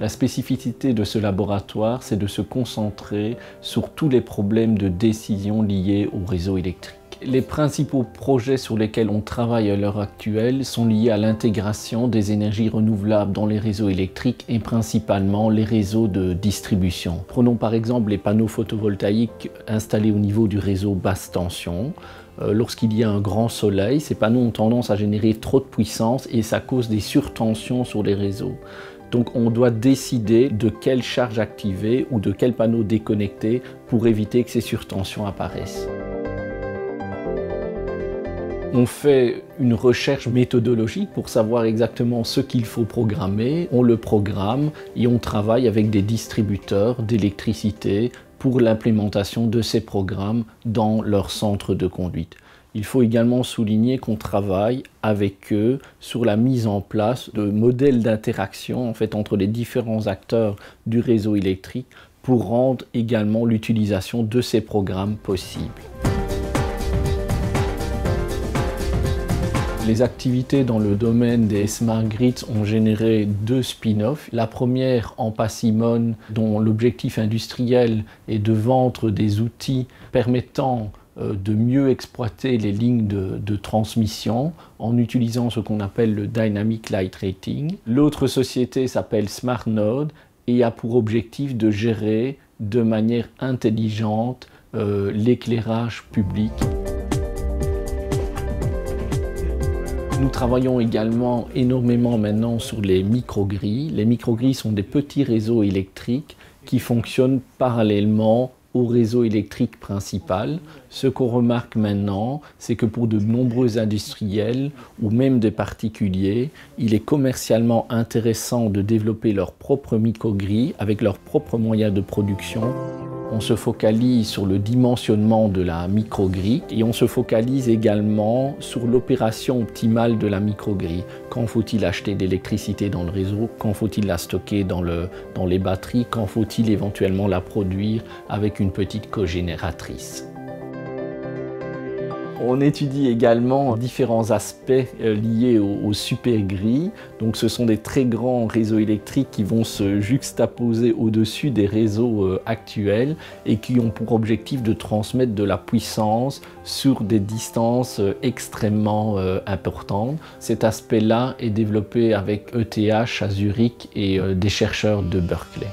La spécificité de ce laboratoire, c'est de se concentrer sur tous les problèmes de décision liés au réseau électrique. Les principaux projets sur lesquels on travaille à l'heure actuelle sont liés à l'intégration des énergies renouvelables dans les réseaux électriques et principalement les réseaux de distribution. Prenons par exemple les panneaux photovoltaïques installés au niveau du réseau basse tension. Lorsqu'il y a un grand soleil, ces panneaux ont tendance à générer trop de puissance et ça cause des surtensions sur les réseaux. Donc on doit décider de quelle charge activer ou de quel panneau déconnecter pour éviter que ces surtensions apparaissent. On fait une recherche méthodologique pour savoir exactement ce qu'il faut programmer. On le programme et on travaille avec des distributeurs d'électricité pour l'implémentation de ces programmes dans leur centre de conduite. Il faut également souligner qu'on travaille avec eux sur la mise en place de modèles d'interaction entre les différents acteurs du réseau électrique pour rendre également l'utilisation de ces programmes possible. Les activités dans le domaine des Smart Grids ont généré 2 spin-offs. La première en parcimone, dont l'objectif industriel est de vendre des outils permettant de mieux exploiter les lignes de transmission en utilisant ce qu'on appelle le Dynamic Light Rating. L'autre société s'appelle SmartNode et a pour objectif de gérer de manière intelligente l'éclairage public. Nous travaillons également énormément maintenant sur les microgrilles. Les microgrilles sont des petits réseaux électriques qui fonctionnent parallèlement au réseau électrique principal. Ce qu'on remarque maintenant, c'est que pour de nombreux industriels ou même des particuliers, il est commercialement intéressant de développer leurs propres microgrilles avec leurs propres moyens de production. On se focalise sur le dimensionnement de la microgrille et on se focalise également sur l'opération optimale de la microgrille. Quand faut-il acheter de l'électricité dans le réseau? Quand faut-il la stocker dans les batteries? Quand faut-il éventuellement la produire avec une petite cogénératrice? On étudie également différents aspects liés aux supergrilles. Donc ce sont des très grands réseaux électriques qui vont se juxtaposer au-dessus des réseaux actuels et qui ont pour objectif de transmettre de la puissance sur des distances extrêmement importantes. Cet aspect-là est développé avec ETH à Zurich et des chercheurs de Berkeley.